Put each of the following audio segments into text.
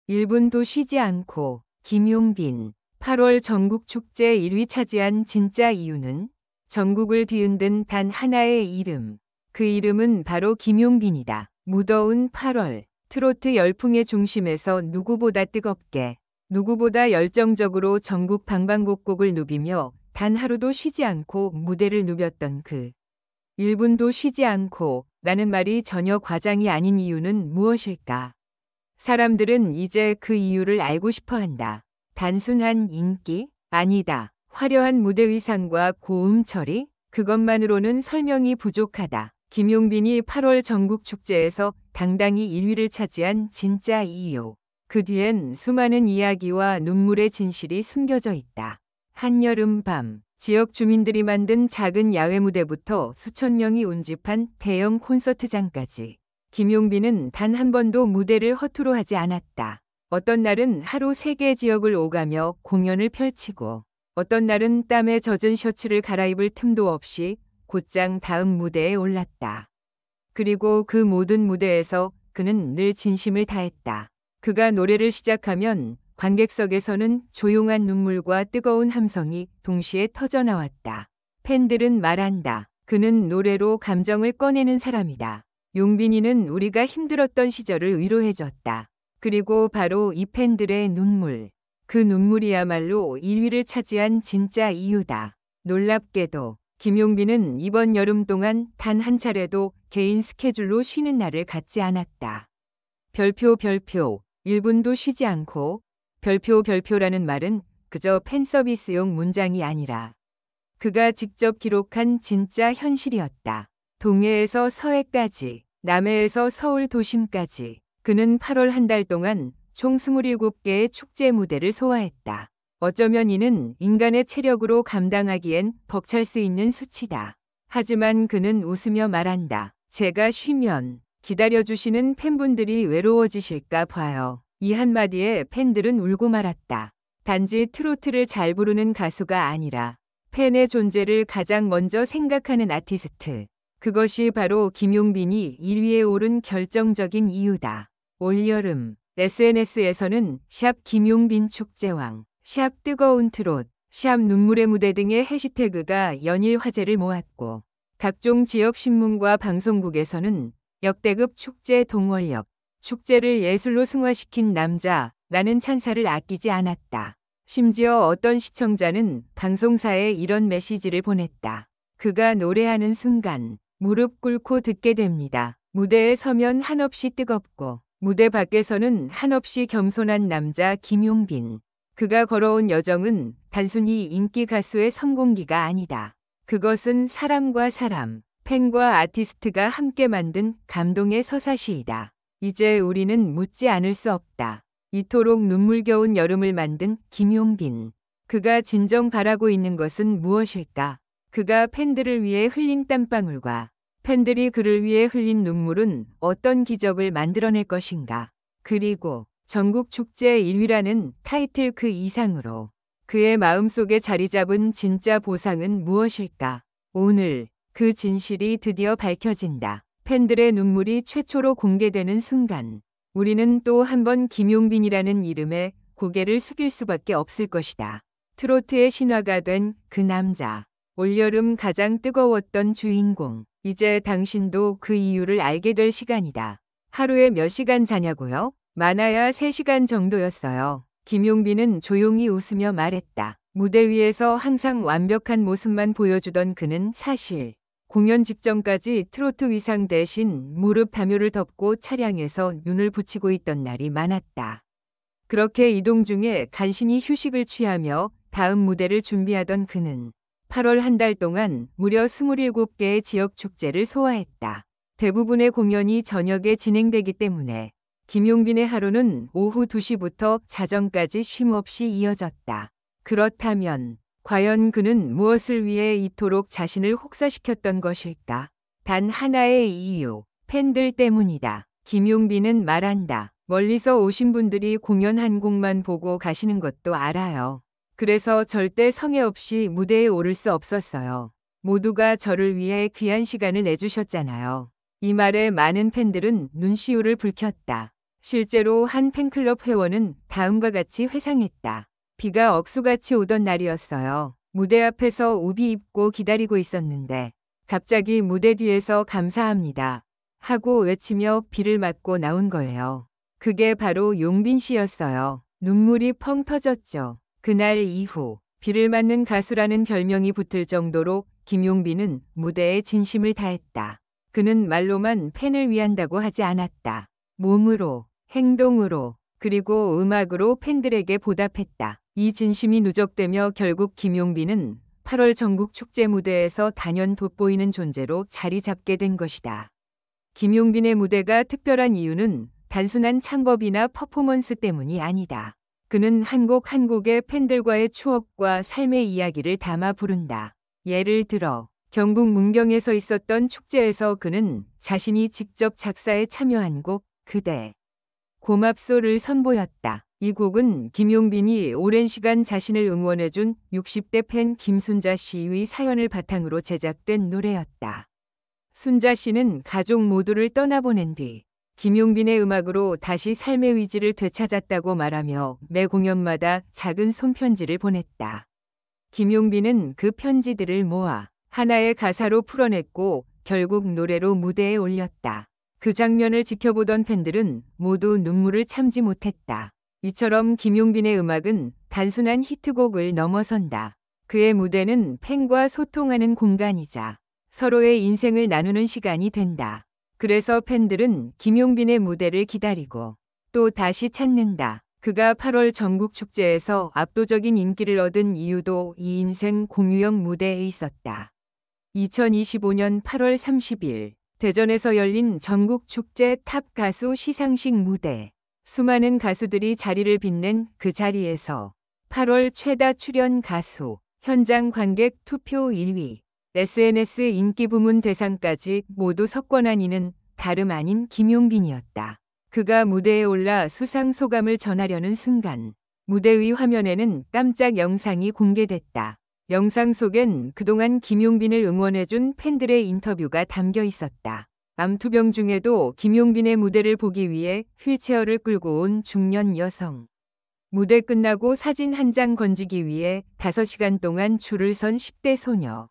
1분도 쉬지 않고 김용빈 8월 전국축제 1위 차지한 진짜 이유는 전국을 뒤흔든 단 하나의 이름. 그 이름은 바로 김용빈이다. 무더운 8월 트로트 열풍의 중심에서 누구보다 뜨겁게 누구보다 열정적으로 전국 방방곡곡을 누비며 단 하루도 쉬지 않고 무대를 누볐던 그 1분도 쉬지 않고 라는 말이 전혀 과장이 아닌 이유는 무엇일까? 사람들은 이제 그 이유를 알고 싶어 한다. 단순한 인기? 아니다. 화려한 무대 위상과 고음 처리? 그것만으로는 설명이 부족하다. 김용빈이 8월 전국축제에서 당당히 1위를 차지한 진짜 이유. 그 뒤엔 수많은 이야기와 눈물의 진실이 숨겨져 있다. 한여름 밤, 지역 주민들이 만든 작은 야외 무대부터 수천 명이 운집한 대형 콘서트장까지. 김용빈은 단 한 번도 무대를 허투루 하지 않았다. 어떤 날은 하루 3개 지역을 오가며 공연을 펼치고 어떤 날은 땀에 젖은 셔츠를 갈아입을 틈도 없이 곧장 다음 무대에 올랐다. 그리고 그 모든 무대에서 그는 늘 진심을 다했다. 그가 노래를 시작하면 관객석에서는 조용한 눈물과 뜨거운 함성이 동시에 터져나왔다. 팬들은 말한다. 그는 노래로 감정을 꺼내는 사람이다. 용빈이는 우리가 힘들었던 시절을 위로해줬다. 그리고 바로 이 팬들의 눈물. 그 눈물이야말로 1위를 차지한 진짜 이유다. 놀랍게도 김용빈은 이번 여름 동안 단 한 차례도 개인 스케줄로 쉬는 날을 갖지 않았다. 별표 1분도 쉬지 않고 별표라는 말은 그저 팬서비스용 문장이 아니라 그가 직접 기록한 진짜 현실이었다. 동해에서 서해까지, 남해에서 서울 도심까지 그는 8월 한 달 동안 총 27개의 축제 무대를 소화했다. 어쩌면 이는 인간의 체력으로 감당하기엔 벅찰 수 있는 수치다. 하지만 그는 웃으며 말한다. 제가 쉬면 기다려주시는 팬분들이 외로워지실까 봐요. 이 한마디에 팬들은 울고 말았다. 단지 트로트를 잘 부르는 가수가 아니라 팬의 존재를 가장 먼저 생각하는 아티스트. 그것이 바로 김용빈이 1위에 오른 결정적인 이유다. 올여름 SNS에서는 샵 김용빈 축제왕, 샵 뜨거운 트롯, 샵 눈물의 무대 등의 해시태그가 연일 화제를 모았고 각종 지역 신문과 방송국에서는 역대급 축제 동원력, 축제를 예술로 승화시킨 남자라는 찬사를 아끼지 않았다. 심지어 어떤 시청자는 방송사에 이런 메시지를 보냈다. 그가 노래하는 순간 무릎 꿇고 듣게 됩니다. 무대에 서면 한없이 뜨겁고 무대 밖에서는 한없이 겸손한 남자 김용빈. 그가 걸어온 여정은 단순히 인기 가수의 성공기가 아니다. 그것은 사람과 사람, 팬과 아티스트가 함께 만든 감동의 서사시이다. 이제 우리는 묻지 않을 수 없다. 이토록 눈물겨운 여름을 만든 김용빈. 그가 진정 바라고 있는 것은 무엇일까? 그가 팬들을 위해 흘린 땀방울과 팬들이 그를 위해 흘린 눈물은 어떤 기적을 만들어낼 것인가? 그리고 전국축제 1위라는 타이틀 그 이상으로 그의 마음속에 자리 잡은 진짜 보상은 무엇일까? 오늘 그 진실이 드디어 밝혀진다. 팬들의 눈물이 최초로 공개되는 순간 우리는 또 한 번 김용빈이라는 이름에 고개를 숙일 수밖에 없을 것이다. 트로트의 신화가 된 그 남자. 올여름 가장 뜨거웠던 주인공. 이제 당신도 그 이유를 알게 될 시간이다. 하루에 몇 시간 자냐고요? 많아야 3시간 정도였어요. 김용빈은 조용히 웃으며 말했다. 무대 위에서 항상 완벽한 모습만 보여주던 그는 사실 공연 직전까지 트로트 위상 대신 무릎 담요를 덮고 차량에서 눈을 붙이고 있던 날이 많았다. 그렇게 이동 중에 간신히 휴식을 취하며 다음 무대를 준비하던 그는 8월 한 달 동안 무려 27개의 지역 축제를 소화했다. 대부분의 공연이 저녁에 진행되기 때문에 김용빈의 하루는 오후 2시부터 자정까지 쉼없이 이어졌다. 그렇다면 과연 그는 무엇을 위해 이토록 자신을 혹사시켰던 것일까? 단 하나의 이유, 팬들 때문이다. 김용빈은 말한다. 멀리서 오신 분들이 공연 한 곡만 보고 가시는 것도 알아요. 그래서 절대 성의 없이 무대에 오를 수 없었어요. 모두가 저를 위해 귀한 시간을 내주셨잖아요. 이 말에 많은 팬들은 눈시울을 붉혔다. 실제로 한 팬클럽 회원은 다음과 같이 회상했다. 비가 억수같이 오던 날이었어요. 무대 앞에서 우비 입고 기다리고 있었는데 갑자기 무대 뒤에서 감사합니다 하고 외치며 비를 맞고 나온 거예요. 그게 바로 용빈 씨였어요. 눈물이 펑 터졌죠. 그날 이후 비를 맞는 가수라는 별명이 붙을 정도로 김용빈은 무대에 진심을 다했다. 그는 말로만 팬을 위한다고 하지 않았다. 몸으로, 행동으로, 그리고 음악으로 팬들에게 보답했다. 이 진심이 누적되며 결국 김용빈은 8월 전국 축제 무대에서 단연 돋보이는 존재로 자리 잡게 된 것이다. 김용빈의 무대가 특별한 이유는 단순한 창법이나 퍼포먼스 때문이 아니다. 그는 한 곡 한 곡의 팬들과의 추억과 삶의 이야기를 담아 부른다. 예를 들어 경북 문경에서 있었던 축제에서 그는 자신이 직접 작사에 참여한 곡 그대 고맙소를 선보였다. 이 곡은 김용빈이 오랜 시간 자신을 응원해준 60대 팬 김순자 씨의 사연을 바탕으로 제작된 노래였다. 순자 씨는 가족 모두를 떠나보낸 뒤 김용빈의 음악으로 다시 삶의 의지를 되찾았다고 말하며 매 공연마다 작은 손편지를 보냈다. 김용빈은 그 편지들을 모아 하나의 가사로 풀어냈고 결국 노래로 무대에 올렸다. 그 장면을 지켜보던 팬들은 모두 눈물을 참지 못했다. 이처럼 김용빈의 음악은 단순한 히트곡을 넘어선다. 그의 무대는 팬과 소통하는 공간이자 서로의 인생을 나누는 시간이 된다. 그래서 팬들은 김용빈의 무대를 기다리고 또 다시 찾는다. 그가 8월 전국 축제에서 압도적인 인기를 얻은 이유도 이 인생 공유형 무대에 있었다. 2025년 8월 30일 대전에서 열린 전국 축제 탑 가수 시상식 무대. 수많은 가수들이 자리를 빛낸 그 자리에서 8월 최다 출연 가수, 현장 관객 투표 1위, SNS 인기 부문 대상까지 모두 석권한 이는 다름 아닌 김용빈이었다. 그가 무대에 올라 수상 소감을 전하려는 순간 무대 위 화면에는 깜짝 영상이 공개됐다. 영상 속엔 그동안 김용빈을 응원해준 팬들의 인터뷰가 담겨 있었다. 암투병 중에도 김용빈의 무대를 보기 위해 휠체어를 끌고 온 중년 여성. 무대 끝나고 사진 한 장 건지기 위해 5시간 동안 줄을 선 10대 소녀.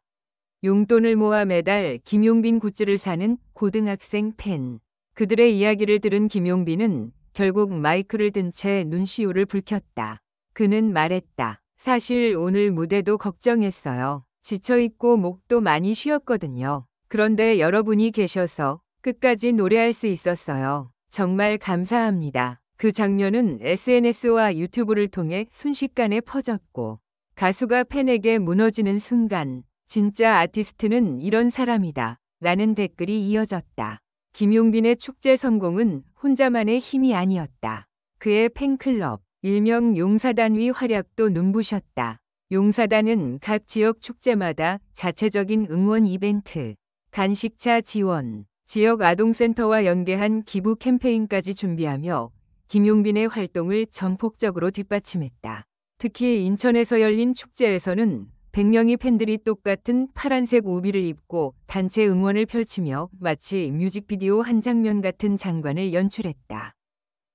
용돈을 모아 매달 김용빈 굿즈를 사는 고등학생 팬. 그들의 이야기를 들은 김용빈은 결국 마이크를 든 채 눈시울을 붉혔다. 그는 말했다. 사실 오늘 무대도 걱정했어요. 지쳐있고 목도 많이 쉬었거든요. 그런데 여러분이 계셔서 끝까지 노래할 수 있었어요. 정말 감사합니다. 그 장면은 SNS와 유튜브를 통해 순식간에 퍼졌고 가수가 팬에게 무너지는 순간 진짜 아티스트는 이런 사람이다 라는 댓글이 이어졌다. 김용빈의 축제 성공은 혼자만의 힘이 아니었다. 그의 팬클럽, 일명 용사단의 활약도 눈부셨다. 용사단은 각 지역 축제마다 자체적인 응원 이벤트, 간식차 지원, 지역 아동센터와 연계한 기부 캠페인까지 준비하며 김용빈의 활동을 전폭적으로 뒷받침했다. 특히 인천에서 열린 축제에서는 100명의 팬들이 똑같은 파란색 우비를 입고 단체 응원을 펼치며 마치 뮤직비디오 한 장면 같은 장관을 연출했다.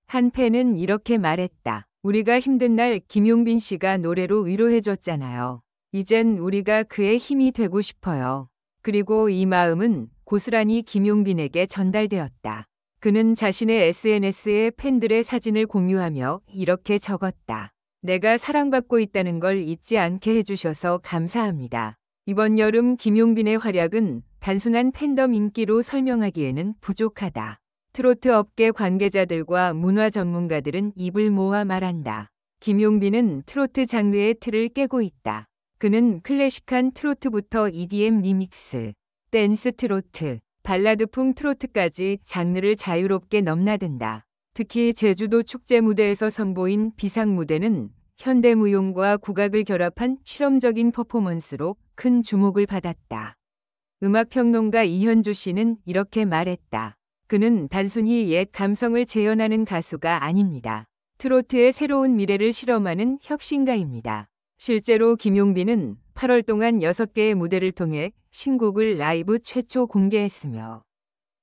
한 팬은 이렇게 말했다. 우리가 힘든 날 김용빈 씨가 노래로 위로해줬잖아요. 이젠 우리가 그의 힘이 되고 싶어요. 그리고 이 마음은 고스란히 김용빈에게 전달되었다. 그는 자신의 SNS에 팬들의 사진을 공유하며 이렇게 적었다. 내가 사랑받고 있다는 걸 잊지 않게 해주셔서 감사합니다. 이번 여름 김용빈의 활약은 단순한 팬덤 인기로 설명하기에는 부족하다. 트로트 업계 관계자들과 문화 전문가들은 입을 모아 말한다. 김용빈은 트로트 장르의 틀을 깨고 있다. 그는 클래식한 트로트부터 EDM 리믹스, 댄스 트로트, 발라드풍 트로트까지 장르를 자유롭게 넘나든다. 특히 제주도 축제 무대에서 선보인 비상 무대는 현대무용과 국악을 결합한 실험적인 퍼포먼스로 큰 주목을 받았다. 음악평론가 이현주 씨는 이렇게 말했다. 그는 단순히 옛 감성을 재현하는 가수가 아닙니다. 트로트의 새로운 미래를 실험하는 혁신가입니다. 실제로 김용빈은 8월 동안 6개의 무대를 통해 신곡을 라이브 최초 공개했으며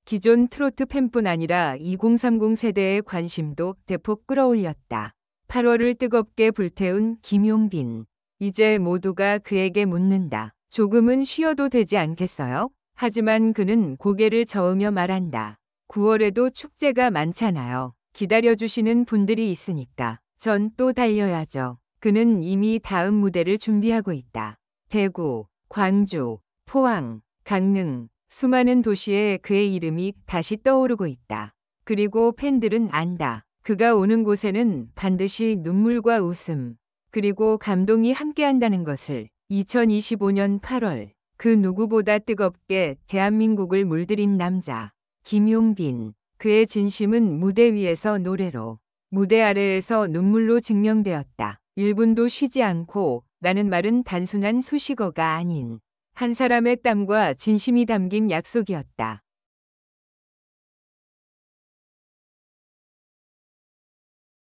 기존 트로트 팬뿐 아니라 2030 세대의 관심도 대폭 끌어올렸다. 8월을 뜨겁게 불태운 김용빈. 이제 모두가 그에게 묻는다. 조금은 쉬어도 되지 않겠어요? 하지만 그는 고개를 저으며 말한다. 9월에도 축제가 많잖아요. 기다려주시는 분들이 있으니까 전 또 달려야죠. 그는 이미 다음 무대를 준비하고 있다. 대구, 광주, 포항, 강릉, 수많은 도시에 그의 이름이 다시 떠오르고 있다. 그리고 팬들은 안다. 그가 오는 곳에는 반드시 눈물과 웃음, 그리고 감동이 함께한다는 것을. 2025년 8월, 그 누구보다 뜨겁게 대한민국을 물들인 남자, 김용빈. 그의 진심은 무대 위에서 노래로, 무대 아래에서 눈물로 증명되었다. 1분도 쉬지 않고 라는 말은 단순한 수식어가 아닌 한 사람의 땀과 진심이 담긴 약속이었다.